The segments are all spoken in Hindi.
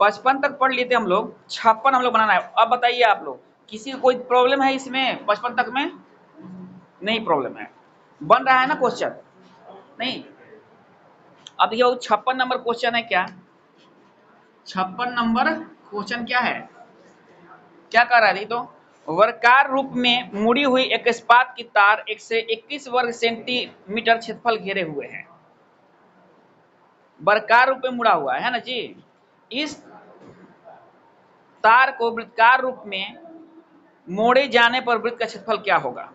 55 तक पढ़ लिए थे हम लोग, 56 हम लोग बनाना है। अब बताइए आप लोग, किसी को कोई प्रॉब्लम है इसमें? 55 तक में नहीं प्रॉब्लम है, बन रहा है ना क्वेश्चन? नहीं। अब देखिए 56 नंबर क्वेश्चन है क्या, 56 नंबर क्वेश्चन क्या है, क्या कर रहा है? तो वर्गाकार रूप में मुड़ी हुई एक इस्पात की तार 121 वर्ग सेंटीमीटर क्षेत्रफल घेरे हुए है। वर्गाकार रूप में मुड़ा हुआ है ना जी। इस तार को वृत्ताकार रूप में मोड़े जाने पर वृत्त का क्षेत्रफल क्या होगा?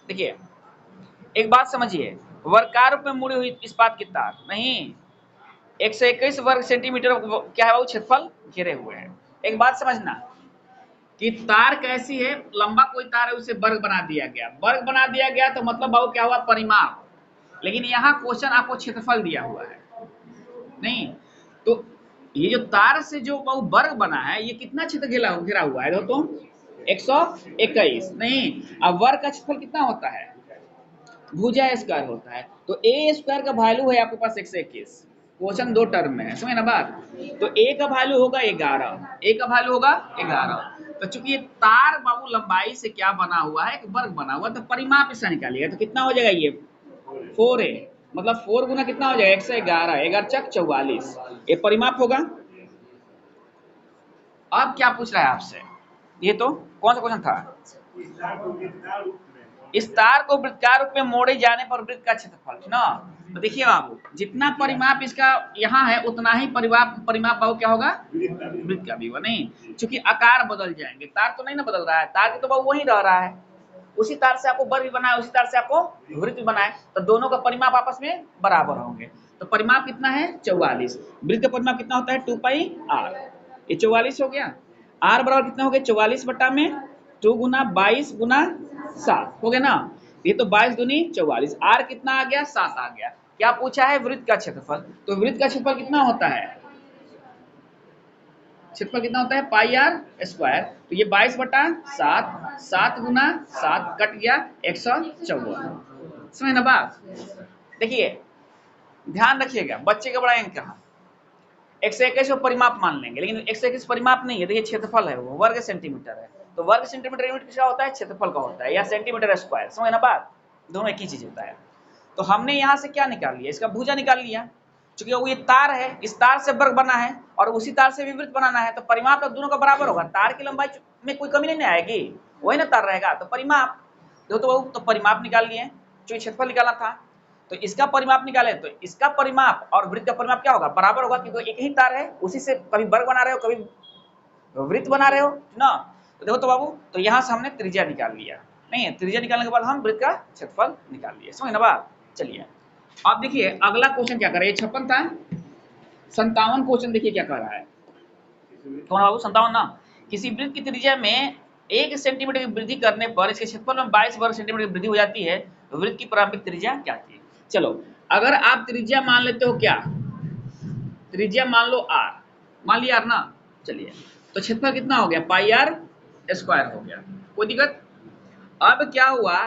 देखिए एक बात समझिए, वर्गाकार रूप में मुड़ी हुई इस्पात की तार नहीं, 121 वर्ग सेंटीमीटर क्या है वो क्षेत्रफल घेरे हुए हैं। एक बात समझना कि तार कैसी है, लंबा कोई तार है उसे वर्ग बना दिया गया, वर्ग बना दिया गया तो मतलब बाबू क्या हुआ, परिमाप। लेकिन यहाँ क्वेश्चन आपको क्षेत्रफल दिया हुआ है नहीं, तो ये जो तार से जो बाबू वर्ग बना है ये कितना क्षेत्र घेरा हुआ है तो 121 नहीं। अब वर्ग का क्षेत्रफल कितना होता है, भुजा स्क्वायर होता है, तो ए स्क्वायर का वैल्यू है आपके पास 121। क्वेश्चन दो टर्म में है, समझ ना बात। तो ए का वैल्यू होगा 11, ए का वैल्यू होगा 11। तो चूंकि ये तार बाबू लंबाई से क्या बना हुआ है, एक वर्ग बना हुआ, तो परिमाप इसका निकालिएगा तो कितना हो जाएगा ये 4a, मतलब 4 गुना कितना हो जाएगा 111, 11 चक 44, ये परिमाप होगा। अब क्या पूछ रहा है आपसे, ये तो कौन सा क्वेश्चन था, इस तार को वृत्ताकार रूप में मोड़े जाने पर वृत्त का क्षेत्रफल ना। तो देखिए बाबू जितना परिमाप इसका यहाँ है उतना ही परिमाप बाबू क्या होगा, वृत्त का भी होगा नहीं, क्योंकि आकार बदल जाएंगे, तार तो नहीं ना बदल रहा है, तार तो बाबू वही रह रहा है, उसी तार से आपको वर्ग भी बनाए, उसी तार से आपको वृत्त भी बनाए, तो दोनों का परिमाप आपस में बराबर होंगे। तो परिमाप कितना है 44, वृत्त का परिमाप कितना होता है 2 पाई r, ये 44 हो गया। r बराबर कितना हो गया 44 बटा में 2 गुना 22 गुना 7 हो गया ना, ये तो 22 दूनी 44, r कितना आ गया 7 आ गया। क्या पूछा है, वृत्त का क्षेत्रफल, तो वृत्त का क्षेत्रफल कितना होता है, क्षेत्रफल कितना होता है पाई आर स्क्वायर, तो ये 22 बटा 7, 7 गुना 7 कट गया 154, समझ ना बात। देखिए ध्यान रखिएगा, बच्चे का बड़ा अंक कहा, 121 को परिमाप मान लेंगे, लेकिन 121 परिमाप नहीं है, देखिए क्षेत्रफल है, वो वर्ग सेंटीमीटर है, तो वर्ग सेंटीमीटर यूनिट किसका होता है, क्षेत्रफल का होता है, या सेंटीमीटर स्क्वायर, समझ ना बात, दोनों एक ही चीज होता है। तो हमने यहाँ से क्या निकाल लिया, इसका भुजा निकाल लिया, चूंकि वो ये तार है, इस तार से वर्ग बना है और उसी तार से भी वृत्त बनाना है, तो परिमाप तो दोनों का बराबर होगा, तार की लंबाई में कोई कमी नहीं आएगी, वही ना तार रहेगा, तो परिमाप तो परिमाप निकाल लिए, चूंकि क्षेत्रफल निकालना था, तो इसका परिमाप निकाले, तो इसका परिमाप और वृत्त का परिमाप क्या होगा, बराबर होगा, क्योंकि एक ही तार है, उसी से कभी वर्ग बना रहे हो कभी वृत्त बना रहे हो ना। तो देखो तो बाबू, तो यहाँ से हमने त्रिज्या निकाल लिया, नहीं त्रिज्या निकालने के बाद हम वृत्त का क्षेत्रफल निकाल लिया, समझ ना बात। चलिए अब देखिए अगला क्वेश्चन क्या कर रहा है, 56 था, 57 क्वेश्चन देखिए क्या कर रहा है, कौन बाबू 57 ना, किसी वृत्त की त्रिज्या में 1 सेंटीमीटर की वृद्धि करने पर इसके क्षेत्रफल में 22 वर्ग सेंटीमीटर की वृद्धि हो जाती है, तो वृत्त की प्रारंभिक त्रिज्या क्या थी। चलो अगर आप त्रिज्या मान लेते हो, क्या त्रिज्या मान लो r, मान लिया r ना, चलिए तो क्षेत्रफल कितना हो गया पाई आर स्क्वायर हो गया, कोई दिक्कत। अब क्या हुआ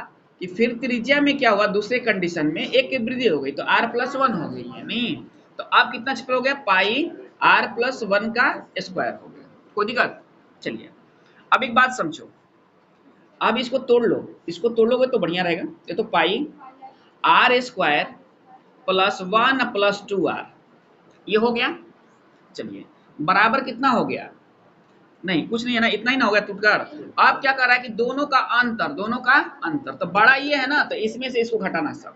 कि फिर त्रिज्या में क्या हुआ, दूसरे कंडीशन में एक की वृद्धि हो गई, तो r+1 हो गई है नहीं, तो अब कितना क्षेत्रफल हो गया पाई r+1 का स्क्वायर हो गया, कोई दिक्कत। चलिए अब एक बात समझो, अब इसको तोड़ लो, इसको तोड़ लोगे तो बढ़िया रहेगा, ये तो पाई r स्क्वायर +1 + 2r ये हो गया। चलिए बराबर कितना हो गया, नहीं कुछ नहीं है ना, इतना ही ना हो गया टूटकर। अब क्या कर रहा है कि दोनों का अंतर तो बड़ा ये है ना, तो इसमें से इसको घटाना सब,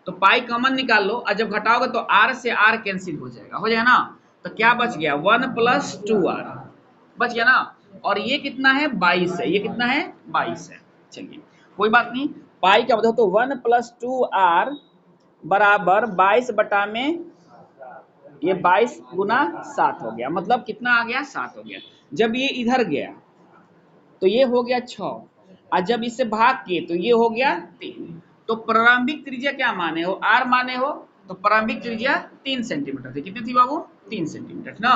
तो पाई कॉमन निकाल लो, और जब घटाओगे तो r से r कैंसिल हो जाएगा ना, तो क्या बच गया 1 + 2r बच गया ना, और ये कितना है 22 है, ये कितना है 22 है। चलिए कोई बात नहीं, पाई का बताओ तो 1 + 2r बराबर 22 बटा में ये 22 गुना 7 हो गया, मतलब कितना आ गया 7 हो गया। जब ये इधर गया तो ये हो गया 6, और जब इससे भाग किए तो ये हो गया 3, तो प्रारंभिक त्रिज्या क्या माने हो, r माने हो, तो प्रारंभिक त्रिज्या 3 सेंटीमीटर थी, कितनी थी बाबू 3 सेंटीमीटर ना।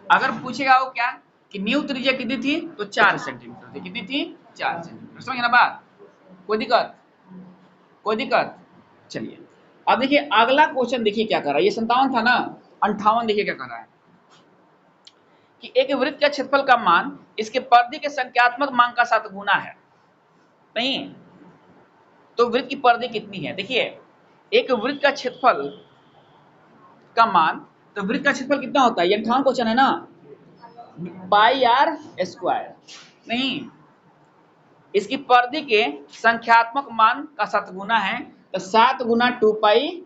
अगर पूछेगा वो क्या कि न्यू त्रिज्या कितनी थी, तो 4 सेंटीमीटर थी, कितनी थी 4 सेंटीमीटर, समझ ना बात, कोई दिक्कत कोई दिक्कत। चलिए अब देखिए अगला क्वेश्चन देखिए क्या कर रहा है, ये 57 था ना, 58 देखिए क्या कर रहा है, कि एक वृत्त का क्षेत्रफल का मान इसके परिधि के संख्यात्मक मान का साथ गुना है। नहीं, तो वृत्त की परिधि कितनी है? देखिए, एक वृत्त का क्षेत्रफल का मान, तो वृत्त का क्षेत्रफल कितना होता है? ये 58 क्वेश्चन है ना, पाई आर स्क्वायर। नहीं, इसकी परिधि के संख्यात्मक मान का साथ गुना है, तो 7 गुना 2 पाई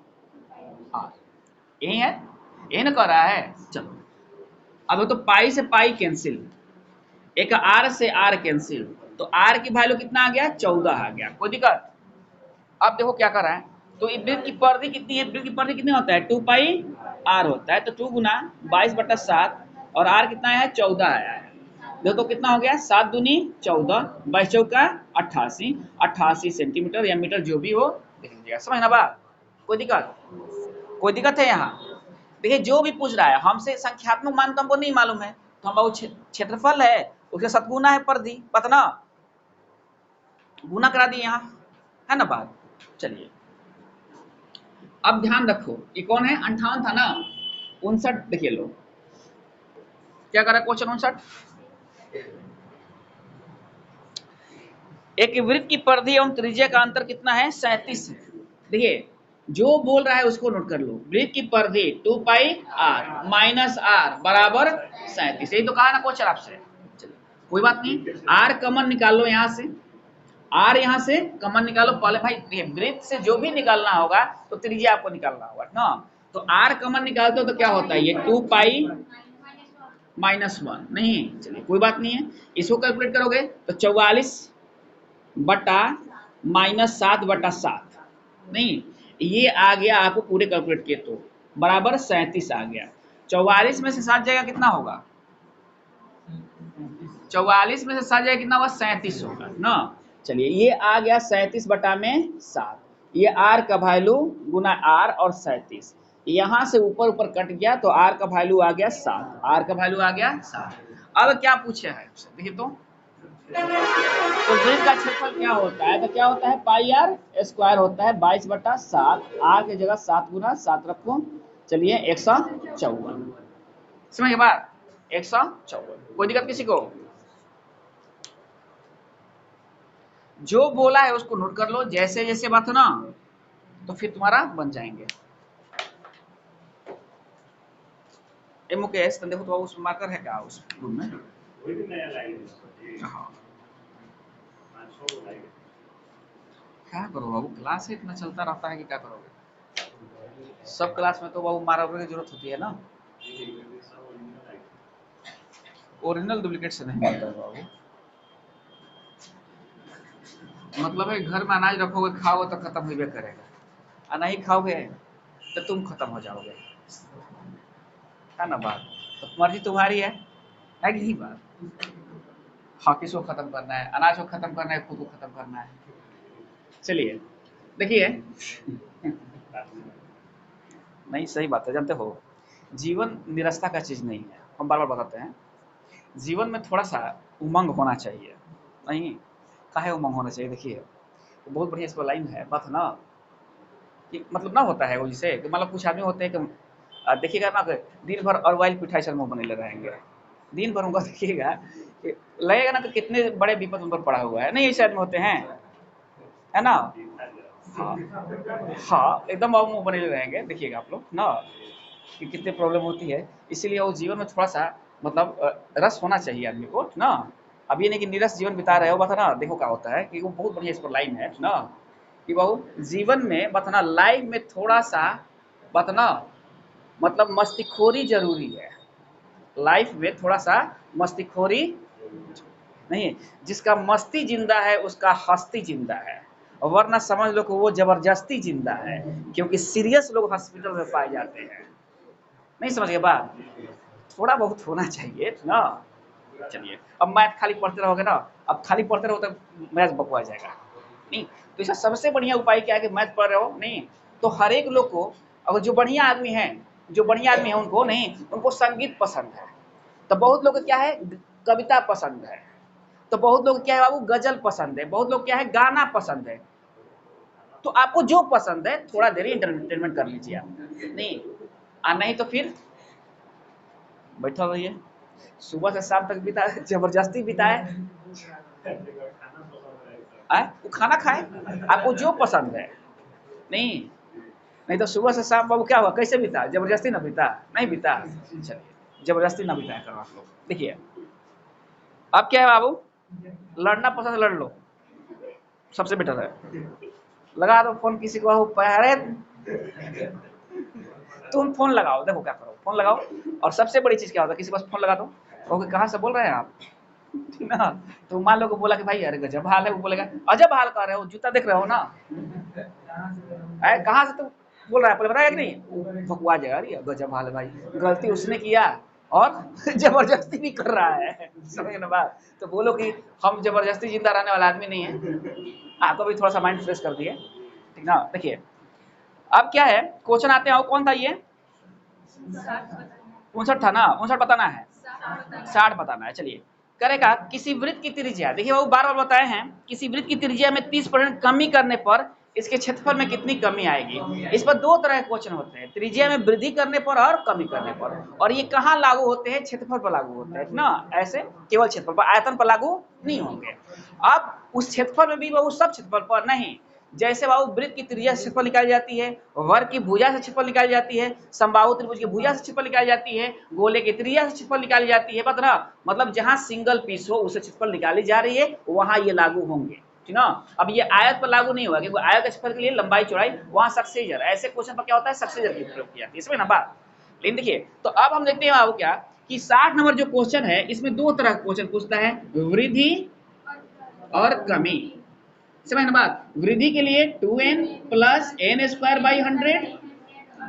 आर, यही है, यही ना कर रहा है। चलो, अब तो पाई से पाई कैंसिल, एक आर से आर कैंसिल, तो आर की वैल्यू कितना आ गया? 14 आ गया। कोई दिक्कत? अब देखो क्या कर रहा है, तो वृत्त की परिधि कितनी है? वृत्त की परिधि कितनी होता है? 2 पाई आर होता है, तो 2 गुना 22/7 और आर कितना है? 14 आया है। देखो तो कितना हो गया? 7 दूनी 14, 22 चौका 88, 88 सेंटीमीटर या मीटर जो भी हो देख लीजिएगा। समझ ना बात? कोई दिक्कत? कोई दिक्कत है यहाँ? देखिए, जो भी पूछ रहा है हमसे संख्यात्मक मान तो हमको नहीं मालूम है, तो हम क्षेत्रफल है उसके साथ गुना है परिधि, पता ना, गुना करा दिए यहाँ, है ना बात? चलिए, अब ध्यान रखो, ये कौन है? 58 था ना, 59 देखिए लो क्या करा क्वेश्चन 59। एक वृत्त की परिधि एवं त्रिज्या का अंतर कितना है? 37 है। देखिए, जो बोल रहा है उसको नोट कर लो, वृत्त की परिधि 2 पाई आर माइनस आर बराबर 37, यही तो कहा ना क्वेश्चन आपसे। कोई बात नहीं, आर कमन निकाल लो यहाँ से, आर यहाँ से कमन निकालो पहले भाई। देखिए, वृत्त से जो भी निकालना होगा तो त्रिज्या आपको निकालना होगा ना, तो आर कमन निकालते हो तो क्या होता है? ये 2 पाई -1, नहीं चलिए कोई बात नहीं है, इसको कैलकुलेट करोगे तो 44 बटा -7/7, नहीं ये आ गया आपको पूरे कैलकुलेट किए तो बराबर 37 आ गया। 44 में से 7 जाएगा कितना होगा? 44 में से 7 जाएगा कितना होगा? 37 होगा ना। चलिए, ये आ गया 37/7, ये आर का वैल्यू गुना आर और 37, यहाँ से ऊपर ऊपर कट गया तो आर का वैल्यू आ गया 7, आर का वैल्यू आ गया 7। अब क्या पूछे है? देखिए तो वृत्त का क्षेत्रफल क्या होता है? तो क्या होता है? पाई आर स्क्वायर होता है 22/7, आर की जगह 7 गुना 7 रखो, चलिए 154। समझ के बाद 154। कोई दिक्कत किसी को? जो बोला है उसको नोट कर लो, जैसे जैसे बात हो ना तो फिर तुम्हारा बन जाएंगे। ए मुकेश, तो देखो तो उस मार्कर है क्या उस रूम में? हाँ, क्या करो बाबू, क्लास है इतना चलता रहता है कि क्या करोगे? सब क्लास में तो बाबू मार्कर की जरूरत होती है ना, ओरिजिनल डुप्लीकेट से नहीं मिलता है बाबू। मतलब है घर में अनाज रखोगे, खाओगे तो खत्म होबे करेगा, और नहीं खाओगे तो तुम खत्म हो जाओगे, है ना बात? तो मर्जी तुम्हारी है कि नहीं बात? हाँ, किसको खत्म करना है? अनाज को खत्म करना है, खुद को खत्म करना है। चलिए देखिए, नहीं सही बात है, जानते हो जीवन निरस्ता का चीज नहीं है, हम बार बार बताते हैं, जीवन में थोड़ा सा उमंग होना चाहिए। नहीं, काहे उमंग होना चाहिए? देखिए, तो बहुत बढ़िया इस पर लाइन है बात ना, कि मतलब ना होता है वो, जिसे कि मतलब कुछ आदमी होते हैं कि देखिएगा ना कि दिन भर और वाइल पिठाई सर मुँह बने रहेंगे, दिन भर उनका देखिएगा कि लगेगा ना कि कितने बड़े विपद उन पर पड़ा हुआ है। नहीं, ऐसे आदमी होते हैं, है ना? हाँ हाँ, एकदम मुँह बने रहेंगे, देखिएगा आप लोग ना कि कितने प्रॉब्लम होती है। इसीलिए वो जीवन में थोड़ा सा मतलब रस होना चाहिए आदमी को ना। अब ये नहीं कि निरस जीवन बिता रहे हो, बता ना, देखो क्या होता है कि वो बहुत बढ़िया इस पर लाइन है ना, कि बहु जीवन में बतना लाइफ में थोड़ा सा बतना मतलब मस्तीखोरी जरूरी है। लाइफ में थोड़ा सा मस्तीखोरी नहीं, जिसका मस्ती जिंदा है उसका हस्ती जिंदा है, वरना समझ लो कि वो जबरदस्ती जिंदा है, क्योंकि सीरियस लोग हॉस्पिटल में पाए जाते हैं। नहीं समझ गए बात? थोड़ा बहुत होना चाहिए ना। चलिए, अब मैथ खाली पढ़ते रहोगे ना, अब खाली पढ़ते रहो तो मैथ बकवा जाएगा। नहीं, तो इसका सबसे बढ़िया उपाय क्या है कि मैथ पढ़ रहे हो नहीं तो हर एक लोग को, अगर जो बढ़िया आदमी है, उनको नहीं, उनको संगीत पसंद है, तो बहुत लोग को क्या है, कविता पसंद है, तो बहुत लोग क्या है बाबू, गजल पसंद है, बहुत लोग क्या है, गाना पसंद है। तो आपको जो पसंद है थोड़ा देर एंटरटेनमेंट कर लीजिए आप, नहीं नहीं तो फिर बैठा रहिए। सुबह से शाम तक बिताए, जबरदस्ती बिताए, वो खाना खाए, आपको जो पसंद है। नहीं नहीं तो सुबह से शाम बाबू क्या हुआ, कैसे बीता, जबरदस्ती ना बीता, नहीं बीता। चलिए जबरदस्ती ना बिताया करो आप लोग। देखिए अब क्या है बाबू, लड़ना पसंद लड़ लो, सबसे बेटर है। लगा दो फोन किसी को, अरे तुम फोन लगाओ, देखो क्या करो, फोन लगाओ। और सबसे बड़ी चीज क्या होता है, किसी के पास फोन लगा दो, कहोगे कहाँ से बोल रहे हैं आप, ठीक ना। तो मान लो को बोला कि भाई अरे गजब हाल है, वो बोलेगा अजब हाल कर रहे हो, जूता देख रहे हो ना, कहाँ से तुम बोल रहा है, पहले बताया कि नहीं, वो भगवा जाएगा, अरे गजब हाल है भाई, गलती उसने किया और जबरदस्ती भी कर रहा है, समझ ना बात। तो बोलो कि हम जबरदस्ती जिंदा रहने वाला आदमी नहीं है, आपको भी थोड़ा सा माइंड फ्रेश कर दिए, ठीक ना। देखिए अब क्या है, क्वेश्चन आते हैं, कौन था ये, 59 था ना, 59 बताना है, 60 बताना है। चलिए करेगा, किसी वृत्त की त्रिज्या, देखिए वो बार बार बताए हैं, किसी वृत्त की त्रिज्या में 30% कमी करने पर इसके क्षेत्रफल में कितनी कमी आएगी। इस पर दो तरह के क्वेश्चन होते हैं, त्रिज्या में वृद्धि करने पर और कमी करने पर, और ये कहाँ लागू होते हैं, क्षेत्रफल पर लागू होते हैं ना, ऐसे केवल क्षेत्रफल पर, आयतन पर लागू नहीं होंगे। अब उस क्षेत्रफल में भी वो सब क्षेत्रफल पर नहीं, जैसे बाबू वृत्त की त्रिज्या से क्षेत्रफल निकाली जाती है, वर्ग की भुजा से क्षेत्रफल निकाली जाती है, समबाहु त्रिभुज की भुजा से क्षेत्रफल निकाली जाती है, गोले की त्रिज्या से क्षेत्रफल निकाली जाती है, बता मतलब जहां सिंगल पीस हो उसे क्षेत्रफल निकाली जा रही है, वहां ये लागू होंगे, ठीक ना। अब ये आयत पर लागू नहीं होगा, क्योंकि आयत के क्षेत्रफल के लिए लंबाई चौड़ाई वहां सक्सेजर, ऐसे क्वेश्चन पर क्या होता है, सक्सेजर की प्रयोग की जाती है, इसमें ना बात। लेकिन देखिए तो अब हम देखते हैं बाबू क्या, कि 60 नंबर जो क्वेश्चन है, इसमें दो तरह का क्वेश्चन पूछता है, वृद्धि और कमी, समझ ना बात। वृद्धि के लिए 2n plus N square by 100,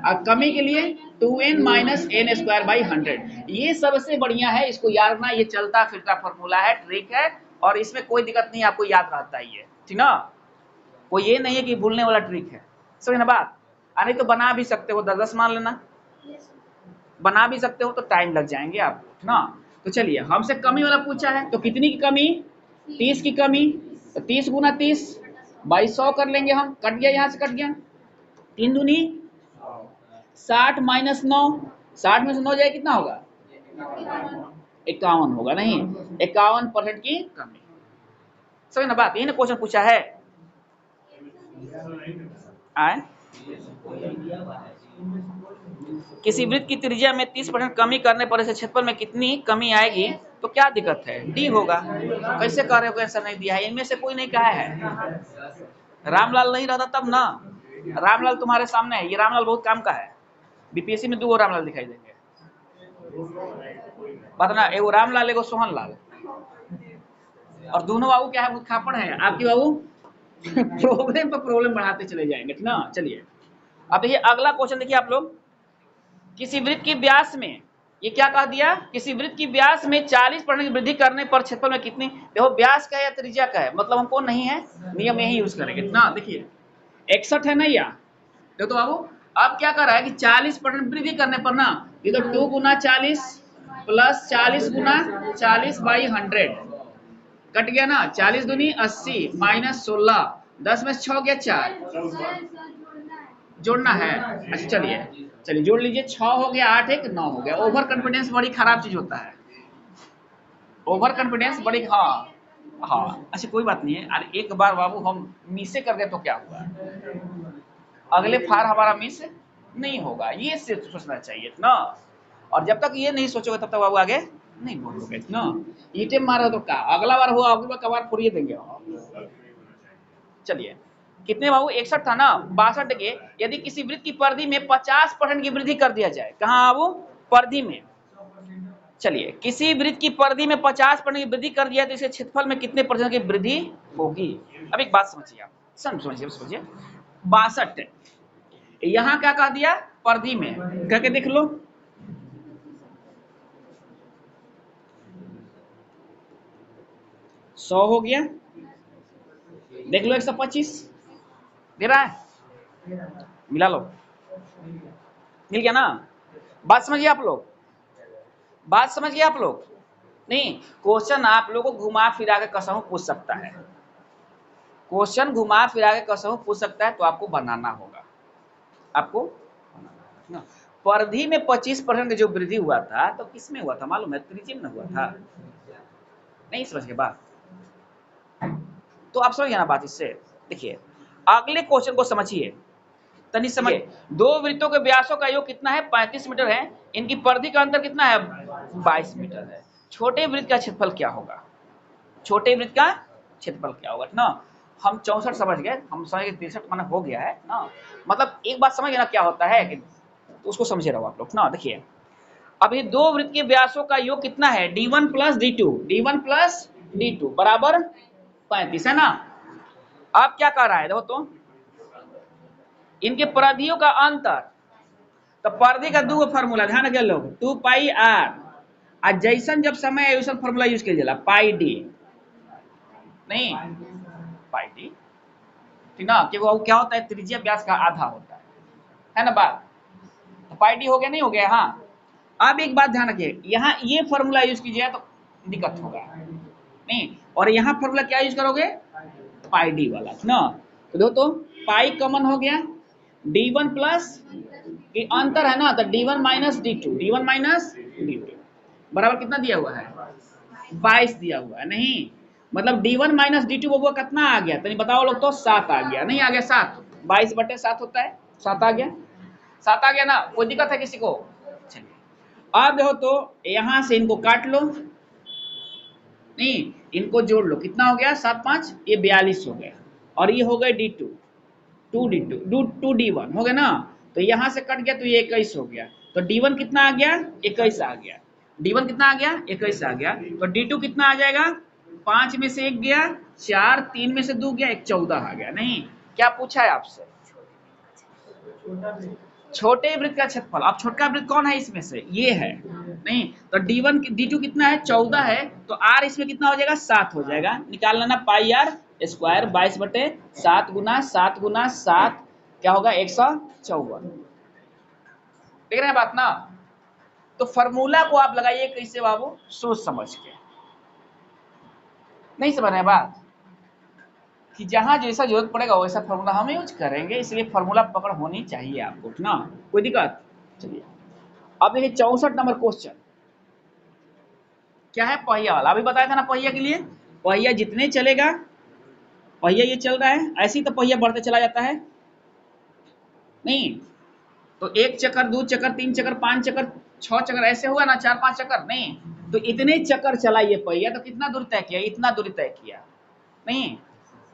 और कमी के लिए 2n minus N square by 100। ये सबसे बढ़िया है, इसको याद रखना, ये चलता फिरता फॉर्मूला है, ट्रिक है, और इसमें कोई दिक्कत नहीं, आपको याद रहता है ये, ठीक ना। कोई ये नहीं है कि भूलने वाला ट्रिक है, समझ ना बात। अरे तो बना भी सकते हो, 10-10 मान लेना, बना भी सकते हो तो टाइम लग जाएंगे आपको, ठीक ना। तो चलिए हमसे कमी वाला पूछा है, तो कितनी की कमी, 30 की कमी, तो 30 गुना 30 बाई 100 कर लेंगे हम, कट गया, यहाँ से कट गया, 3 दूनी 60 माइनस 9, 60 में से 9 जाए कितना होगा, 51 होगा, नहीं 51% की कमी, समझ ना बात। यही ना क्वेश्चन पूछा है, आए किसी वृत्त की त्रिज्या में 30% कमी करने पर इसे क्षेत्रफल में कितनी कमी आएगी, तो क्या दिक्कत है, डी होगा। कैसे कर रहे हो, आंसर नहीं दिया है, इनमें से कोई नहीं कहा है, रामलाल नहीं रहता तब ना, रामलाल तुम्हारे सामने है, ये रामलाल बहुत काम का है, बीपीएससी में 2 रामलाल दिखाई देंगे, बतना एगो रामलाल एगो सोहन लाल, और दोनों बाबू क्या है, मुखापड़ है आपकी बाबू, प्रॉब्लम पर प्रॉब्लम बढ़ाते चले जाएंगे, ठीक ना। चलिए अब देखिए अगला क्वेश्चन, देखिए आप लोग, किसी वृत्त की व्यास में, ये क्या कह दिया, किसी वृत्त की व्यास में 40% की वृद्धि करने पर क्षेत्रफल में कितनी, देखो व्यास का है या त्रिज्या का है, मतलब हमको नहीं है, नियम यही यूज करेंगे ना। देखिए 61 है ना, या देखो तो बाबू अब क्या कर रहा है कि 40% वृद्धि करने पर ना, ये तो 2 गुना 40 प्लस 40 गुना 40 बाई 100 कट गया ना, 40 दूनी 80 माइनस 16, 10 में 6 गया 4, जोड़ना है, अच्छा चलिए चलिए जोड़ लीजिए, 6 हो गया 8 1 9 हो गया। ओवर कॉन्फिडेंस बड़ी खराब चीज होता है, ओवर कॉन्फिडेंस बड़ी, हाँ हाँ अच्छा कोई बात नहीं है, अरे एक बार बाबू हम मिसे कर गए तो क्या हुआ, अगले फार हमारा मिस नहीं होगा, ये सिर्फ सोचना चाहिए ना। और जब तक ये नहीं सोचोगे तब तक बाबू आगे नहीं बोलोगे ना, ईटे मारो तो क्या, अगला बार हुआ, अगली बार कबार फोड़िए देंगे। चलिए कितने बाबू 61 था ना, 62 के, यदि किसी वृत्त की परिधि में 50% की वृद्धि कर दिया जाए, कहाँ बाबू, परिधि में, चलिए किसी वृत्त की परिधि में 50% की वृद्धि कर दिया तो इसके क्षेत्रफल में कितने % की वृद्धि होगी। अब एक बात समझिए आप, समझिए 62, यहां क्या कह दिया, परिधि में, करके देख लो, सौ हो गया, देख लो 125 दे रहा है, मिला लो, मिल गया ना। बात समझिए आप लोग, बात समझिए आप लोग, नहीं क्वेश्चन आप लोगों को घुमा फिरा के कसम पूछ सकता है, क्वेश्चन घुमा फिरा के कसम पूछ सकता है, तो आपको बनाना होगा, आपको बनाना, परिधि में 25% का जो वृद्धि हुआ था तो किसमें हुआ था मालूम है? त्रिज्या में हुआ था। नहीं समझ के बात? तो आप समझ गए ना बात इससे? देखिए अगले क्वेश्चन को समझिए, तनी समझिए। दो वृत्तों के व्यासों का योग कितना है? 35 मीटर है। इनकी परिधि का अंतर कितना है? 22 मीटर है। छोटे वृत्त का क्षेत्रफल क्या होगा? छोटे वृत्त का क्षेत्रफल क्या होगा ना? हम 64 समझ गए, हम समझ गए 63 माना हो गया है ना। मतलब एक बात समझ गए ना क्या होता है कि उसको समझे रहो आप लोग ना। देखिए अभी दो वृत्त के व्यासों का योग कितना है? d1 plus d2, d1 plus d2 बराबर 35 है ना। अब क्या कर रहा है देखो तो, इनके परिधियों का अंतर, तो परिधि का दो फार्मूला ध्यान रखिए लोग, 2 पाई r, और जैसन जब समय है वैसन फार्मूला यूज किया जाला, पाई डी, नहीं पाई डी, ठीक ना, कि वो क्या होता है? त्रिज्या व्यास का आधा होता है ना बात। तो पाई डी हो गया, नहीं हो गया? हाँ। अब एक बात ध्यान रखिए, यहाँ ये फार्मूला यूज कीजिए तो दिक्कत होगा नहीं, और यहाँ फार्मूला क्या यूज करोगे? पाई डी वाला ना। तो देखो तो पाई कॉमन हो गया, d1 प्लस कि अंतर है ना, तो d1 minus d2, d1 minus d2 बराबर कितना दिया हुआ है? 22 दिया हुआ है। नहीं मतलब d1 माइनस d2 वो कितना आ गया? तो बताओ लोग तो 7 आ गया, नहीं आ गया? 7, 22/7 होता है, 7 आ गया, 7 आ गया ना। कोई दिक्कत है किसी को? चलिए अब देखो तो यहां से इनको काट लो, नहीं इनको जोड़ लो, कितना हो गया? 7 5, ये 42 हो गया, और ये हो गए d2, 2d1 हो गया ना। तो यहां से कट गया तो ये 21 हो गया, तो d1 कितना आ गया? 21 आ गया। d1 कितना आ गया? 21 आ गया। तो d2 कितना आ जाएगा? 5 में से 1 गया, 4, 3 में से 2 गया, 1 14 आ गया। नहीं क्या पूछा है आपसे? छोटे वृत्त का क्षेत्रफल। अब छोटका वृत्त कौन है इसमें से? ये है। नहीं तो d1 d2 कितना है? 14 है, तो r इसमें कितना हो जाएगा? 7 हो जाएगा। निकाल लेना पाई r स्क्वायर 22/7 गुना 7 गुना 7 क्या होगा? 154। देख रहे हैं बात ना। तो फॉर्मूला को आप लगाइए कैसे बाबू? सोच समझ के। नहीं समझ रहे हैं बात कि जहां जैसा जरूरत पड़ेगा वैसा फॉर्मूला हम यूज करेंगे, इसलिए फॉर्मूला पकड़ होनी चाहिए आपको ना। कोई दिक्कत? चलिए अब देखिए 64 नंबर क्वेश्चन क्या है? पहिया वाला। अभी बताया था ना पहिया के लिए, पहिया जितने चलेगा, पहिया ये चल रहा है ऐसे ही तो पहिया बढ़ते चला जाता है। नहीं तो 1 चक्कर 2 चक्कर 3 चक्कर 5 चक्कर 6 चक्कर ऐसे हुआ ना, 4 5 चक्कर। नहीं तो इतने चक्कर चला ये पहिया, तो कितना दूरी तय किया? इतना दूरी तय किया। नहीं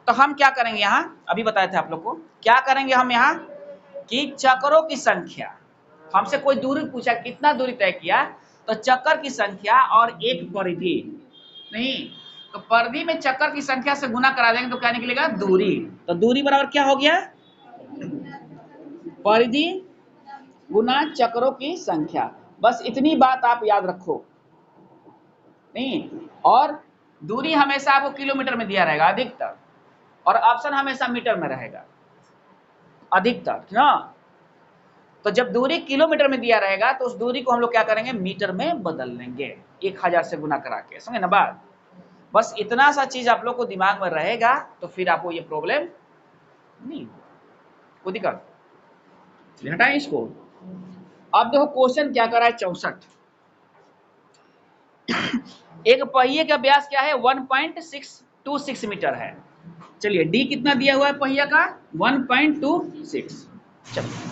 तो हम क्या करेंगे यहाँ? अभी बताए थे आप लोग को, क्या करेंगे हम यहाँ कि चक्करों की संख्या, हमसे कोई दूरी पूछा कितना दूरी तय किया, तो चक्कर की संख्या और एक परिधि, नहीं तो परिधि में चक्कर की संख्या से गुना करा देंगे तो क्या निकलेगा? दूरी। तो दूरी बराबर क्या हो गया? परिधि गुना चक्करों की संख्या। बस इतनी बात आप याद रखो। नहीं और दूरी हमेशा आपको किलोमीटर में दिया रहेगा अधिकतर, और ऑप्शन हमेशा मीटर में रहेगा अधिकतर ना। तो जब दूरी किलोमीटर में दिया रहेगा तो उस दूरी को हम लोग क्या करेंगे? मीटर में बदल लेंगे 1000 से गुना करा के। समझे ना बात? बस इतना सा चीज आप लोग को दिमाग में रहेगा तो फिर आपको ये प्रॉब्लम नहीं होगा। कोई दिक्कत? हटाएं इसको। अब देखो क्वेश्चन क्या कर रहा है 64। एक पहिए का व्यास क्या है? 1.626 मीटर है। चलिए डी कितना दिया हुआ है पहिया का? 1.26 चलिए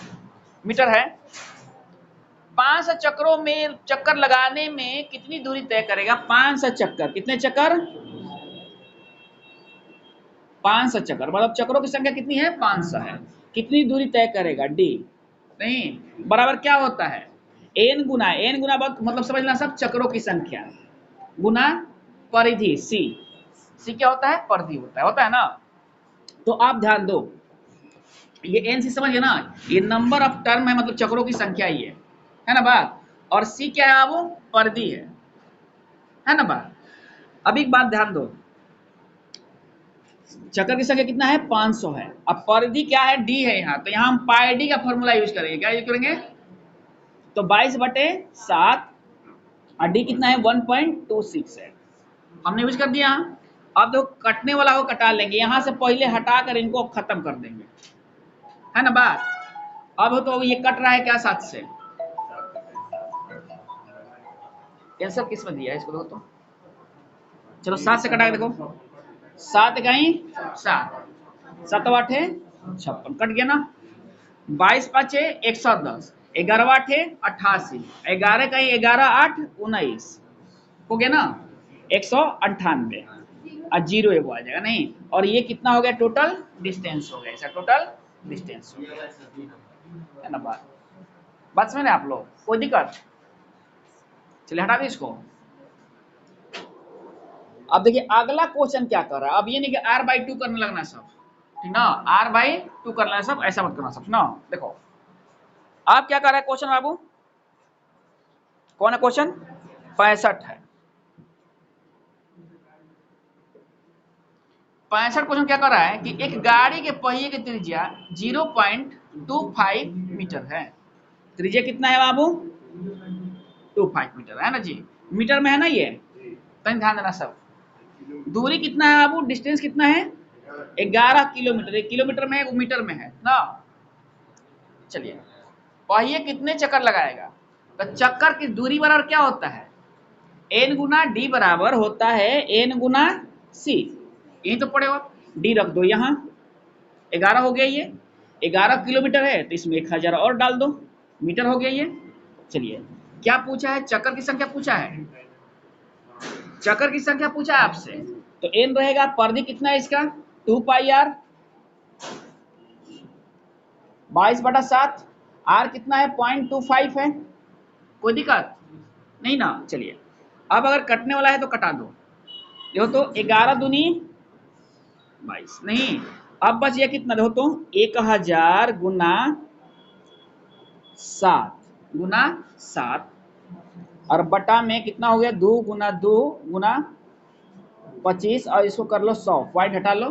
मीटर है। 500 चक्रों में चक्कर लगाने में कितनी दूरी तय करेगा? 500 चक्कर। कितने चक्कर? 500 चक्कर मतलब चक्रों की संख्या कितनी है? 500 है। कितनी दूरी तय करेगा? डी। नहीं बराबर क्या होता है? एन गुना, एन गुना मतलब समझ लेना सब चक्रों की संख्या गुना परिधि सी। सी क्या होता है? परिधि होता है ना। तो आप ध्यान दो, ये एन सी समझ गए ना, ये नंबर ऑफ टर्म है, मतलब चक्रों की संख्या ही है ना बात। और सी क्या है? वो परिधि है ना बात। अब एक बात ध्यान दो, चक्कर की संख्या कितना है? 500 है। अब परिधि क्या है? डी है यहाँ, तो यहाँ हम पाई डी का फॉर्मूला यूज करेंगे। क्या यूज करेंगे? तो 22/7 और डी कितना है? 1.26 है, हमने यूज कर दिया। अब देखो कटने वाला को कटा लेंगे, यहाँ से पहले हटाकर इनको खत्म कर देंगे, है ना बात। अब तो ये कट रहा है क्या? 7 से, आंसर किस में दिया है इसको देखो तो। चलो 7 से कटा के देखो, 7 इकाई 7, 7 आठे 56 कट गया ना। 22 पाँचे 110, 11 आठे 88, 11 इकाई 11 8 19 हो गया ना 198 और जीरो एक आ जाएगा नहीं। और ये कितना हो गया टोटल डिस्टेंस हो गया, ऐसा टोटल डिस्टेंस हो गया है ना। बात समझ रहे आप लोग, कोई दिक्कत? चलिए हटा दी इसको। अब देखिए अगला क्वेश्चन क्या कर रहा है। अब ये नहीं कि r/2 करने लगना सब, ठीक ना, r/2 करना है सब, ऐसा मत करना सब ना। देखो आप क्या कर रहा है क्वेश्चन बाबू, कौन है क्वेश्चन? 65 है। 65 क्वेश्चन क्या कर रहा है कि एक गाड़ी के पहिए की त्रिज्या 0.25 मीटर है। त्रिज्या कितना है बाबू? 25 मीटर है ना जी, मीटर में है ना ये, तनी ध्यान देना सब। दूरी कितना है बाबू, डिस्टेंस कितना है? 11 किलोमीटर। 1 किलोमीटर में है, 1 मीटर में है ना। चलिए पहिए कितने चक्कर लगाएगा, तो चक्कर की दूरी बराबर क्या होता है, n गुना डी बराबर होता है n गुना सी। यही तो पड़े हो, डी रख दो यहाँ, 11 हो गया ये, 11 किलोमीटर है तो इसमें 1000 और डाल दो, मीटर हो गया ये। चलिए क्या पूछा है, चक्कर की संख्या पूछा है, चक्कर की संख्या पूछा है आपसे, तो n रहेगा, परिधि कितना है इसका 2πr, 22/7, r कितना है 0.25 है, कोई दिक्कत नहीं ना। चलिए अब अगर कटने वाला है तो कटा दो, देखो तो 11 दूनी 22 नहीं, अब बच गया कितना, देखो तो 1000 गुना 7 और बटा में कितना हो गया 2 गुना 2 गुना 25 और इसको कर लो 100, पॉइंट हटा लो।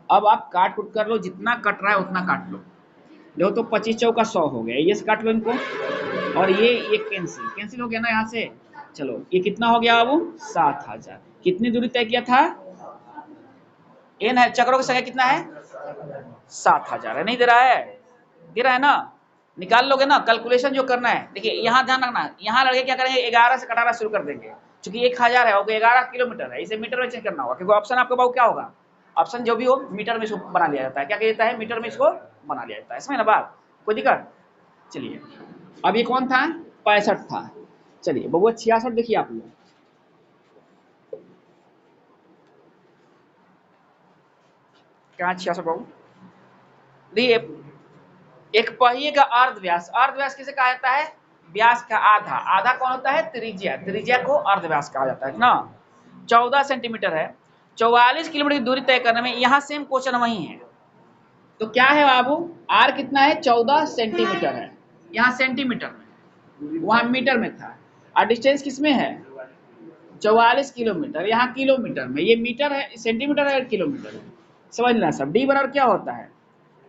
अब आप काट कुट कर लो, जितना कट रहा है उतना काट लो। देखो तो 25 चौका 100 हो गया, ये से काट लो इनको, और ये कैंसिल हो गया ना यहाँ से। चलो ये कितना हो गया बाबू 7000। कितनी दूरी तय किया था, एन है, चक्रों की संख्या कितना है 7000 है, नहीं दे रहा है, दे रहा है ना, निकाल लोगे ना। कैलकुलेशन जो करना है देखिए यहाँ ध्यान रखना, यहाँ लड़के क्या करेंगे 11 से कटाना शुरू कर देंगे, क्योंकि 1000 है और 11 किलोमीटर है, इसे मीटर में चेंज करना होगा, क्योंकि ऑप्शन आपके पास क्या होगा, ऑप्शन जो भी हो मीटर में इसको बना लिया जाता है, क्या किया जाता है मीटर में इसको बना लिया जाता है, समझ ना बात, कोई दिक्कत? चलिए अब ये कौन था 65 था। चलिए बबुआ 66 देखिए आप लोग, क्या 66 बाबू देखिए, एक पहिए का अर्धव्यास, अर्धव्यास किसे कहा जाता है, व्यास का आधा, आधा कौन होता है त्रिज्या, त्रिज्या को अर्धव्यास कहा जाता है ना। 14 सेंटीमीटर है, 44 किलोमीटर की दूरी तय करने में, यहाँ सेम क्वेश्चन वही है, तो क्या है बाबू आर कितना है 14 सेंटीमीटर है, यहाँ सेंटीमीटर में, वहां मीटर में था, और डिस्टेंस किसमें है 44 किलोमीटर, यहाँ किलोमीटर में, ये मीटर है, सेंटीमीटर है, किलोमीटर है, समझ लेना सब। डी बराबर क्या होता है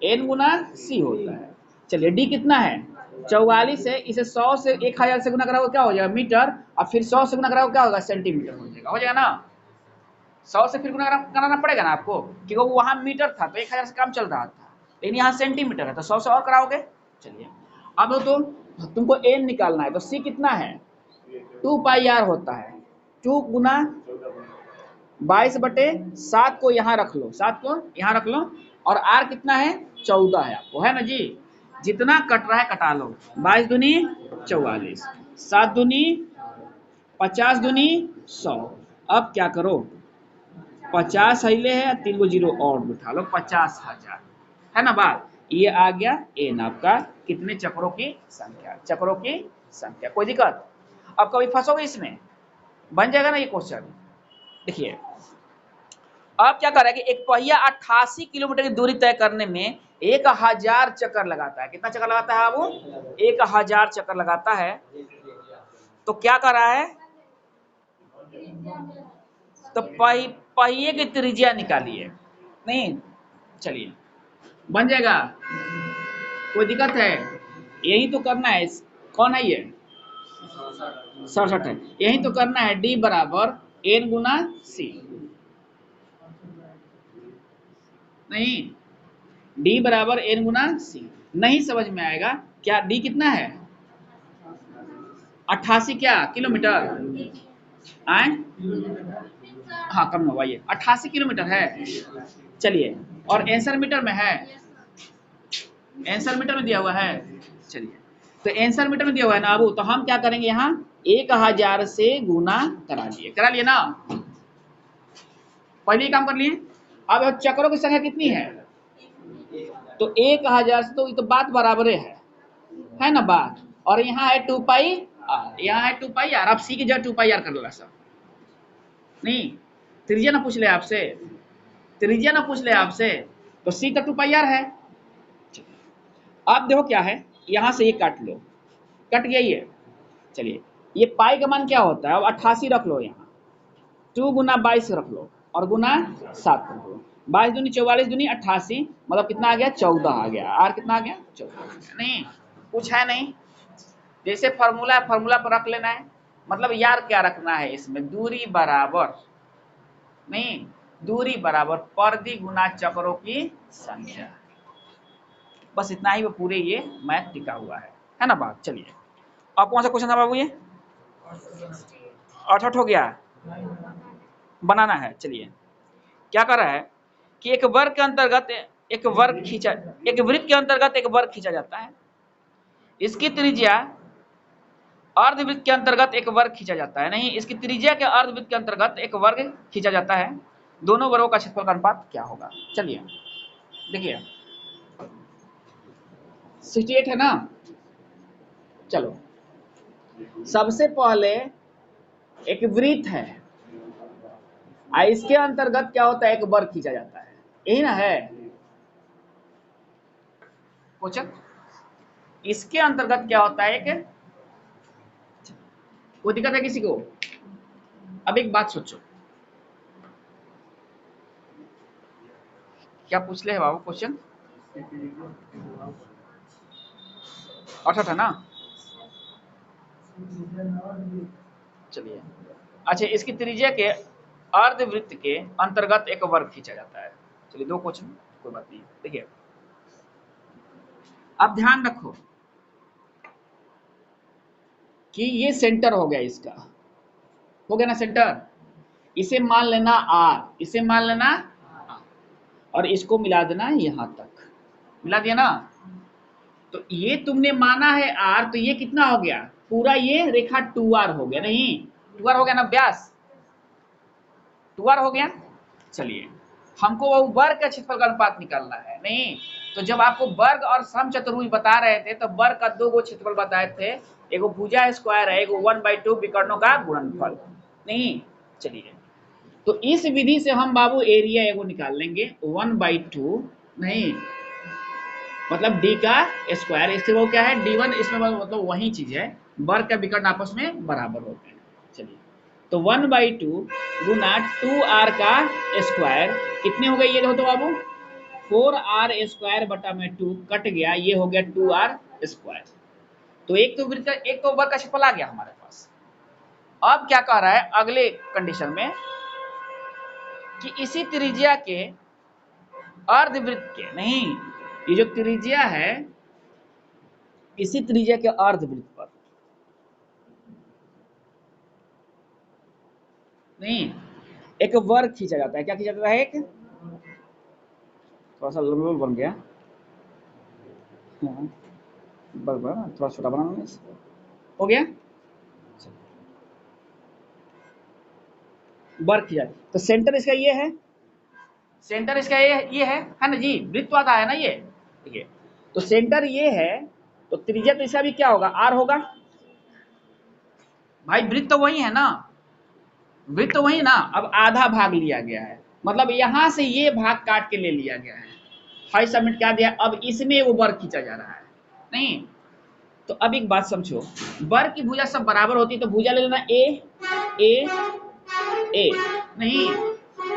n गुना सी होता है। चलिए डी कितना है 44 है, इसे 100 से 1000 से गुना कराओगे क्या हो जाएगा मीटर, और फिर 100 से गुना कराओगे क्या होगा सेंटीमीटर हो जाएगा ना। 100 से फिर गुना कराना पड़ेगा ना आपको, क्योंकि वो वहां मीटर था तो 1000 से काम चल रहा था, लेकिन यहाँ सेंटीमीटर है तो 100 से और कराओगे। चलिए अब तो तुमको n निकालना है, तो c कितना है 2πr होता है, 2 गुना 22/7 को यहाँ रख लो, 7 को यहाँ रख लो, और r कितना है 14 है आपको, है ना जी, जितना कट रहा है कटा लो, 22 दूनी 44, 7 दूनी 50 दूनी 100। अब क्या करो 50 हिले है, 3 को जीरो और बिठा लो, 50,000 है ना बात। ये आ गया एन आपका कितने चक्रों की संख्या, चक्रों की संख्या, कोई दिक्कत? अब कभी फंसोगे इसमें, बन जाएगा ना ये क्वेश्चन। देखिए अब क्या कर रहा है कि एक पहिया 88 किलोमीटर की दूरी तय करने में 1000 चक्कर लगाता है, कितना चक्कर लगाता है वो 1000 चक्कर लगाता है, तो क्या कर रहा है, तो पहिए की त्रिज्या निकालिए, नहीं चलिए बन जाएगा, कोई दिक्कत है? यही तो करना है, कौन है ये 67 है, यही तो करना है, डी बराबर n गुना सी, नहीं d बराबर n गुना सी, नहीं समझ में आएगा क्या, d कितना है 88 क्या किलोमीटर आए? हाँ कम होगा, ये 88 किलोमीटर है। चलिए, और आंसर मीटर में है, आंसर मीटर में दिया हुआ है। चलिए, तो आंसर मीटर में दिया हुआ है ना अबू, तो हम क्या करेंगे यहाँ 1000 से गुना करा लिए ना, पहले ही काम कर लिए। अब चक्रों की संख्या कितनी है? तो 1000 से, तो ये तो बात बराबर है ना बात। और यहाँ है 2 पाई आर, यहाँ है 2 पाई आर। अब सी की जगह 2 पाई आर कर लो सब। नहीं, त्रिज्या ना पूछ ले आपसे, त्रिज्या ना पूछ ले आपसे, तो सी तो 2 पाई आर है। अब देखो क्या है, यहां से ये काट लो, कट गया ये। चलिए, ये पाई का मान क्या होता है? अब 88 रख लो, यहाँ 2 गुना 22 रख लो और गुना 7 रख लो। 22 दूनी 44 दूनी 88, मतलब कितना आ गया? 14 आ गया। आर कितना आ गया? 14। नहीं कुछ है नहीं, जैसे फार्मूला है फार्मूला पर रख लेना है। मतलब यार क्या रखना है इसमें? दूरी बराबर, नहीं दूरी बराबर परिधि गुना चक्रों की संख्या, बस इतना ही वो पूरे ये मैथ टिका हुआ है ना बात। चलिए, अब कौन सा क्वेश्चन था बाबू? ये 68 हो गया, बनाना है। चलिए, क्या कर रहा है कि एक वर्ग के अंतर्गत एक वर्ग खींचा, एक वृत्त के अंतर्गत एक वर्ग खींचा जाता है। इसकी त्रिज्या अर्धवृत्त के अंतर्गत एक वर्ग खींचा जाता है, नहीं इसकी त्रिज्या के अर्धवृत्त के अंतर्गत एक वर्ग खींचा जाता है। दोनों वर्गों का क्षेत्रफल का अनुपात क्या होगा? चलिए देखिए, 68 है ना। चलो, सबसे पहले एक वृत्त है, इसके अंतर्गत क्या होता है? एक वर्ग खींचा जाता है, यही ना है क्वेश्चन। इसके अंतर्गत क्या होता है? एक, कोई दिक्कत है किसी को? अब एक बात सोचो, क्या पूछ ले है बाबू क्वेश्चन? 68 है ना। चलिए, अच्छा, इसकी त्रिज्या के अर्धवृत्त के अंतर्गत एक वर्ग खींचा जाता है। चलिए, 2 क्वेश्चन, कोई बात नहीं। देखिए, अब ध्यान रखो कि ये सेंटर हो गया, इसका हो गया ना सेंटर। इसे मान लेना आर, इसे मान लेना R, और इसको मिला देना यहां तक, मिला दिया ना। तो ये तुमने माना है आर, तो ये कितना हो गया? पूरा ये रेखा 2r हो गया, नहीं 2r हो गया ना व्यास, 2r हो गया। चलिए, हमको वो वर्ग का क्षेत्रफल का अनुपात निकालना है। नहीं तो जब आपको वर्ग और समचतुर्भुज बता रहे थे तो वर्ग का 2 गो क्षेत्रफल बताए थे, एगो भुजा स्क्वायर है, एगो 1/2 विकर्णों का गुणनफल। नहीं, चलिए, तो इस विधि से हम बाबू एरिया एगो निकाल लेंगे 1/2, नहीं मतलब डी का स्क्वायर, इससे वो क्या है d1, इसमें मतलब वही चीज है, वर्ग का विकर्ण आपस में बराबर होते हैं। चलिए, तो 1/2 गुना 2r का स्क्वायर कितने हो गए? ये देखो तो बाबू 4r स्क्वायर बटा में 2 कट गया, ये हो गया 2r स्क्वायर। तो एक तो वृत्त का, एक तो वर्ग का क्षेत्रफल आ गया हमारे पास। अब क्या कह रहा है अगले कंडीशन में कि इसी त्रिज्या के अर्धवृत्त के, नहीं ये जो त्रिज्या है इसी त्रिज्या के अर्धवृत्त पर, नहीं एक वर्ग खींचा जाता है। क्या खींचा जाता है? एक थोड़ा सा लंबा बन गया, बड़ा थोड़ा छोटा बनाना हो गया, वर्ग खींचा। तो सेंटर इसका ये है, सेंटर इसका ये है ना जी, वृत्तवाद है ना ये। देखिए, तो सेंटर ये है, तो त्रिज्या तो इसका भी क्या होगा? आर होगा। भाई वृत्त तो वही है ना, वृत्त तो वही ना। अब आधा भाग लिया गया है, मतलब यहां से ये भाग काट के ले लिया गया है, हाई सबमिट क्या दिया, अब इसमें वो वर्ग खींचा जा रहा है। नहीं तो अब एक बात समझो, वर्ग की भुजा सब बराबर होती है, तो भुजा ले लेना ए ए ए, नहीं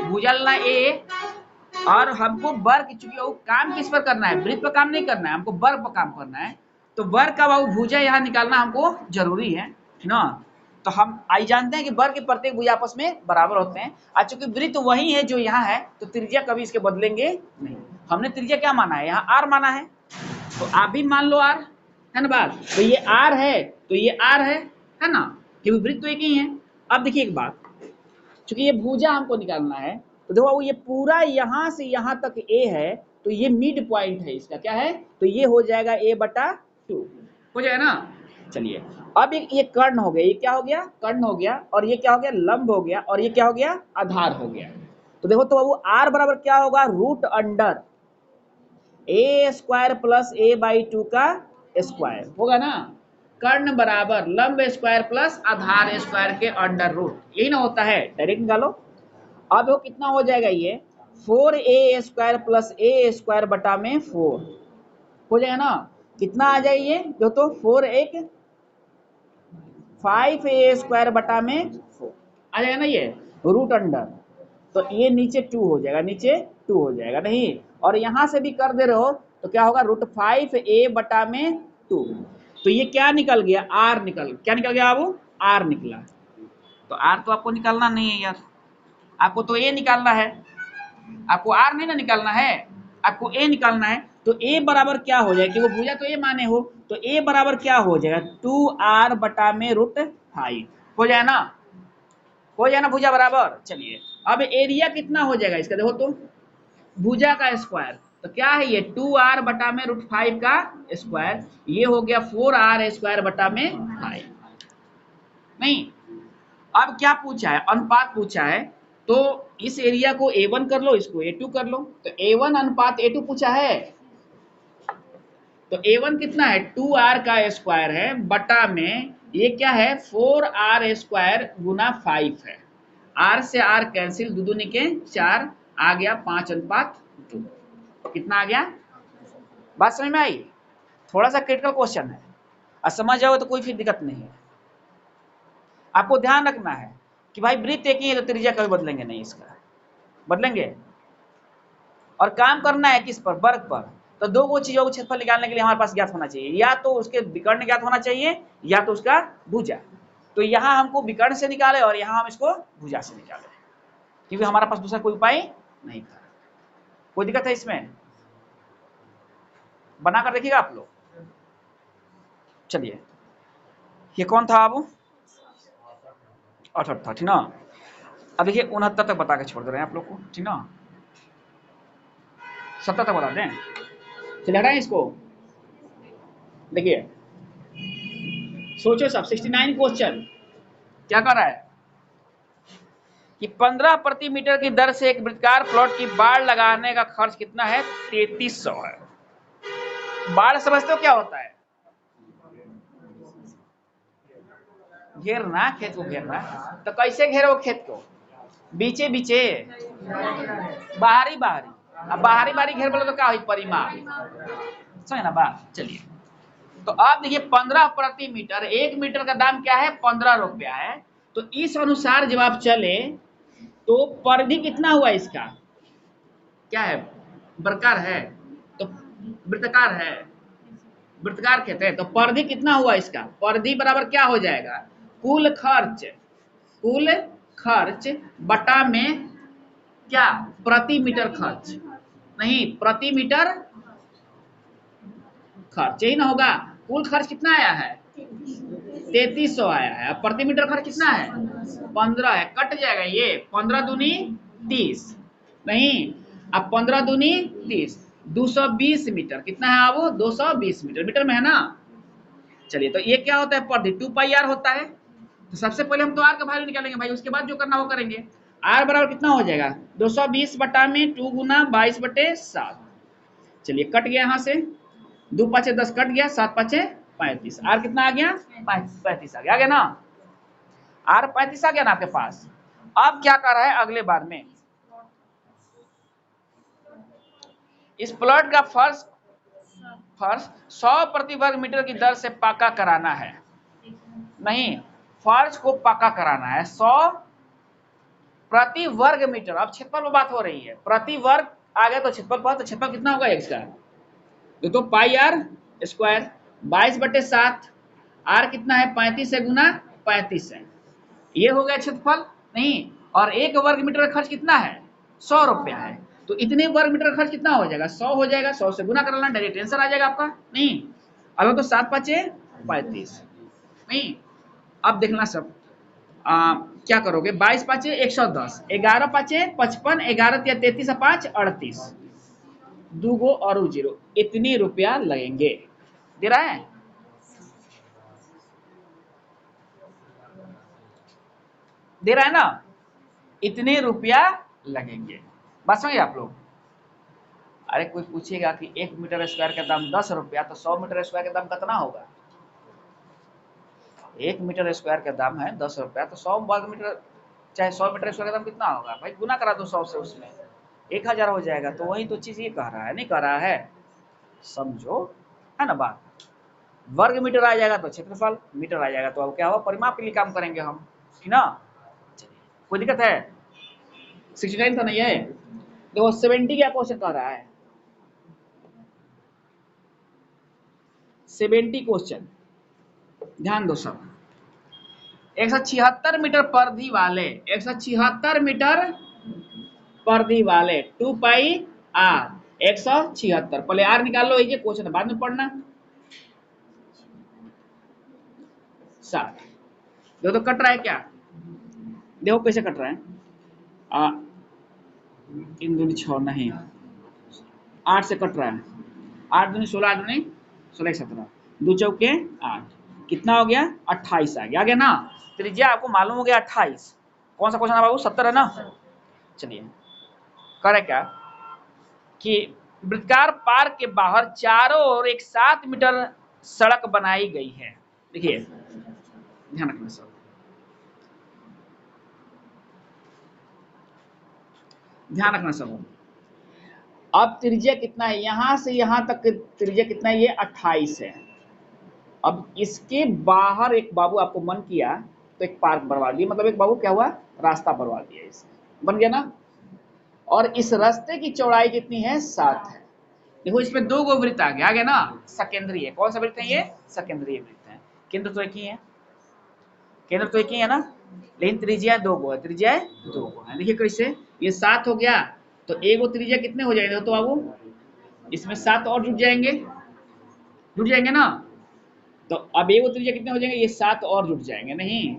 भुजा लेना ए, और हमको वर्ग, चूंकि वो काम किस पर करना है? वृत्त पर काम नहीं करना है, हमको वर्ग पर काम करना है। तो वर्ग का वो भुजा यहाँ निकालना हमको जरूरी है ना। तो हम आई जानते हैं कि वर्ग के प्रत्येक भुजा आपस में बराबर होते हैं, और चूंकि वृत्त वही है जो यहाँ है, तो त्रिज्या कभी इसके बदलेंगे नहीं। हमने त्रिज्या क्या माना है? यहाँ आर माना है, तो आप भी मान लो आर, है ना बात। तो ये आर है, तो ये आर है, है ना, क्योंकि वृत्त तो एक ही है। अब देखिए एक बात, चूंकि ये भुजा हमको निकालना है, तो देखो ये पूरा यहां से यहां तक ए है, तो ये मिड पॉइंट है इसका, क्या है, तो ये हो जाएगा a/2 हो जाएगा ना। चलिए अब एक ये कर्ण हो गया, ये क्या हो गया, कर्ण हो गया, और ये क्या हो गया, लंब हो गया, और ये क्या हो गया, आधार हो गया। तो देखो तो वो r बराबर क्या होगा, root under a² plus a/2 का स्क्वायर होगा ना। कर्ण बराबर लंब स्क्वायर प्लस आधार स्क्वायर के अंडर रूट, यही ना होता है, डायरेक्ट निकालो। अब वो कितना हो जाएगा, ये 4a² प्लस a² बटा में 4 हो जाएगा ना। कितना आ जाए ये, जो तो 4 एक 5a² बटा में 4 आ जाएगा ना ये, रूट अंडर, तो ये नीचे 2 हो जाएगा, नीचे 2 हो जाएगा नहीं, और यहां से भी कर दे रहे हो तो क्या होगा, √5a बटा में 2। तो ये क्या निकल गया, r निकल, क्या निकल गया अब, r निकला। तो r तो आपको निकालना नहीं है यार, आपको तो a निकालना है, आपको r नहीं ना निकालना है, आपको a निकालना है। तो a बराबर क्या हो जाएगा, क्योंकि भुजा तो a माने हो, तो a बराबर क्या हो जाएगा, 2r बटा में √5 हो जाए ना, हो जाए ना भुजा बराबर। चलिए अब एरिया कितना हो जाएगा इसका, देखो तो भुजा का स्क्वायर, तो क्या है ये 2r बटा में √5 का स्क्वायर, ये हो गया 4r² बटा में 5 नहीं। अब क्या पूछा है, अनुपात पूछा है, तो इस एरिया को a1 कर लो, इसको a2 कर लो, तो a1 अनुपात a2 पूछा है, तो a1 कितना है, 2r का स्क्वायर है बटा में ये क्या है, 4r² गुना 5 है, r से r कैंसिल, दो दूनी के 4 आ गया 5:2, कितना आ गया, बात समझ में आई। थोड़ा सा क्रिटिकल क्वेश्चन है, और समझ जाओ तो कोई फिर दिक्कत नहीं है। आपको ध्यान रखना है कि भाई वृत्त एक ही है, तो त्रिज्या कभी बदलेंगे नहीं, इसका बदलेंगे, और काम करना है किस पर, वर्ग पर। तो दो वो चीजों को क्षेत्रफल निकालने के लिए हमारे पास ज्ञात होना चाहिए, या तो उसके विकर्ण ज्ञात होना चाहिए, या तो उसका भुजा। तो यहाँ हमको विकर्ण से निकाले, और यहाँ हम इसको भुजा से निकाले, क्योंकि हमारे पास दूसरा कोई उपाय नहीं था। कोई दिक्कत है इसमें, बनाकर देखिएगा आप लोग। चलिए ये कौन था अब, 68 था, ठीक ना। अब देखिए 69 तक बता के छोड़ दे रहे हैं आप लोग को, ठीक ना, 70 तक बता दें। चलिए हटाएं इसको, देखिए सोचो सब, 69 क्वेश्चन क्या कर रहा है कि 15 प्रति मीटर की दर से एक वृत्ताकार प्लॉट की बाढ़ लगाने का खर्च कितना है, 3300 है। बाढ़ समझते हो क्या होता है, घेरना, खेत को घेरना। तो कैसे घेरो खेत को, बीचे बीचे, बाहरी बाहरी, अब बाहरी बाहरी घेर बोलो तो क्या हुई, परिमाण, समझ ना बात। चलिए तो आप देखिए 15 प्रति मीटर, 1 मीटर का दाम क्या है, 15 रुपया है। तो इस अनुसार जब आप चले तो परिधि कितना हुआ इसका, क्या है, वर्गाकार है, तो वृत्ताकार है, वृत्ताकार कहते हैं, तो परिधि कितना हुआ इसका, परिधि बराबर क्या हो जाएगा, कुल खर्च, कुल खर्च बटा में क्या, प्रति मीटर खर्च, नहीं प्रति मीटर खर्च, यही ना होगा। कुल खर्च कितना आया है, 3300 आया है, अब प्रति मीटर खर्च कितना है, 15 है, कट जाएगा ये, 15 दूनी 30 नहीं, अब 15 दूनी 30, 220 मीटर, कितना है अब, 220 मीटर, मीटर में है ना। चलिए तो ये क्या होता है, परिधि 2πr होता है। तो सबसे पहले हम तो r का वैल्यू निकालेंगे भाई, उसके बाद जो करना वो करेंगे। r बराबर कितना हो जाएगा, 220 बटा में 2 गुना 22/7। चलिए कट गया यहाँ से, 2 5 10 कट गया, 7 5 35, r कितना आ गया, 35 आ गया ना, r 35 आ गया ना आपके पास। अब क्या कर रहा है अगले बार में, इस प्लॉट का फर्श 100 प्रति वर्ग मीटर की दर से पक्का कराना है, नहीं फर्श को पक्का कराना है 100 प्रति वर्ग मीटर। अब क्षेत्रफल में बात हो रही है, प्रति वर्ग आ गया तो क्षेत्रफल पर, तो क्षेत्रफल कितना होगा इसका, तो πr² 22/7, r कितना है 35 है गुना 35 है, ये हो गया क्षेत्रफल नहीं। और 1 वर्ग मीटर का खर्च कितना है, 100 रुपया है, तो इतने वर्ग मीटर का खर्च कितना हो जाएगा, 100 हो जाएगा, 100 से गुना कर लेना, डायरेक्ट आंसर आ जाएगा आपका नहीं। अब तो 7 5 35 नहीं, अब देखना सब क्या करोगे, 22 पाँचे 110, 11 पाँचे 55, 11 या 33 5 38, 2 गो और 0, इतनी रुपया लगेंगे। दे रहा है, दे रहा है ना, इतने रुपया लगेंगे। बात समझे आप लोग। अरे कोई पूछेगा कि 1 मीटर स्क्वायर का दाम 10 रुपया, तो 100 मीटर स्क्वायर का दाम कितना होगा। 1 मीटर स्क्वायर का दाम है 10 रुपया, तो 100 वर्ग मीटर चाहे 100 मीटर स्क्वायर का दाम कितना होगा भाई, गुना करा दो 100 से, उसमें 1000 हो जाएगा। तो वही तो चीज ये कह रहा है, नहीं कह रहा है, समझो, है ना बात। वर्ग मीटर आ जाएगा तो क्षेत्रफल, मीटर आ जाएगा तो अब क्या होगा, परिमाप के लिए काम करेंगे हम, ठीक ना। कोई दिक्कत है, 69 तो नहीं है। देखो 70 क्या क्वेश्चन कर रहा है, 70 क्वेश्चन, ध्यान दो सब। 176 मीटर परिधि वाले, 176 मीटर परिधि वाले 2 पाई आर 176, पहले आर निकाल लो, ये क्वेश्चन बाद में पढ़ना। 7 देखो तो कट रहा है क्या, देखो कैसे कट रहा है, 3 दूनी 6 नहीं, 8 से कट रहा है, 8 दूनी 16, 8 दूनी 16 17, 2 चौके 8, कितना हो गया 28 आ गया ना। त्रिज्या आपको मालूम हो गया 28। कौन सा क्वेश्चन है बाबू, 70 है ना। चलिए करे क्या कि वृत्ताकार पार्क के बाहर चारों ओर एक 7 मीटर सड़क बनाई गई है। देखिए ध्यान रखना सब, ध्यान रखना सब। अब त्रिज्या कितना है, यहां से यहां तक त्रिज्या कितना है, ये 28 है। अब इसके बाहर एक बाबू आपको मन किया तो एक पार्क बनवा दिया, मतलब एक बाबू क्या हुआ, रास्ता बनवा दिया, इसमें बन गया ना। और इस रास्ते की चौड़ाई कितनी है, 7 है। देखो इसमें 2 गो वृत्त आ गया ना, सकेंद्रीय। कौन सा वृत्त है ये, सकेंद्रीय वृत्त है। केंद्र तो एक ही है, केंद्र तो एक ही है ना, लेकिन त्रिज्या 2 गो है, त्रिज्या 2 गो है। देखिए कैसे, ये 7 हो गया तो एगो त्रिज्या कितने हो जाएंगे तो बाबू, इसमें 7 और जुट जाएंगे, जुट जाएंगे ना। तो अब एगो त्रिज्या कितने हो जाएंगे, ये 7 और जुट जाएंगे, नहीं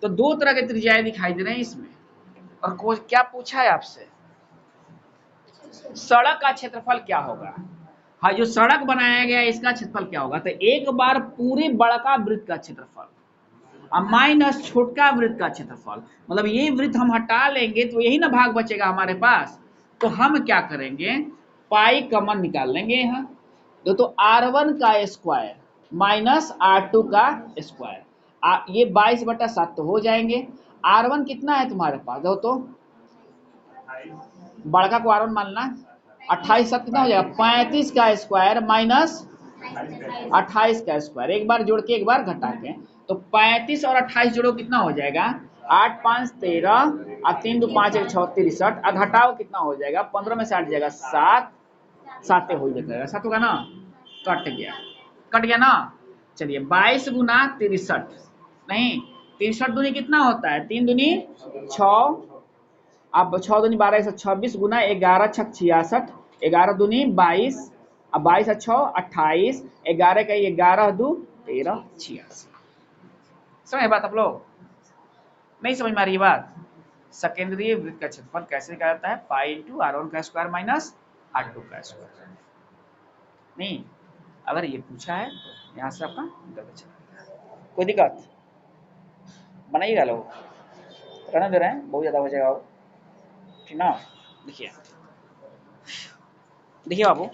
तो 2 तरह के त्रिज्याएं दिखाई दे रहे हैं इसमें। और क्या पूछा है आपसे, सड़क का क्षेत्रफल क्या होगा। हाँ, जो सड़क बनाया गया इसका क्षेत्रफल क्या होगा, तो एक बार पूरे बड़का वृत्त का क्षेत्रफल और माइनस छोटका वृत्त का क्षेत्रफल, मतलब ये वृत्त हम हटा लेंगे तो यही ना भाग बचेगा हमारे पास। तो हम क्या करेंगे, पाई कॉमन निकाल लेंगे यहाँ। तो R1 का स्क्वायर माइनस R2 का स्क्वायर, ये 22/7 तो हो जाएंगे। R1 कितना है तुम्हारे पास, देखो तो बड़का को R1 मानना, 28 7 कितना हो जाएगा, 35 का स्क्वायर माइनस 28 का स्क्वायर, एक बार जोड़ के एक बार घटा के, तो 35 और 28 जोड़ो कितना हो जाएगा, 8 5 13 और 3 2 5 1 6 63, और घटाओ कितना हो जाएगा, 15 में से 8 जाएगा 7, 7 हो जाएगा, 7 होगा ना, कट गया, कट गया ना। चलिए 22 गुना 63, नहीं 63 दूनी कितना होता है, 3 दूनी 6, अब 6 दूनी 12 126 गुना 11 6 66, 11 दूनी 22, अब 22 6 28, 11 का 11 2 13 86। समझ बात आप लोग, नहीं समझ में आ रही बात। सेकेंडरी वृत्त का क्षेत्रफल कैसे निकाला जाता है, पाई इंटू R1 का स्क्वायर माइनस R2 का स्क्वायर। नहीं अगर ये पूछा है तो यहाँ से आपका गलत चला, कोई दिक्कत बनाइएगा लोग, रहने दे रहे हैं, बहुत ज्यादा हो जाएगा ठीक ना। देखिए देखिए बाबू,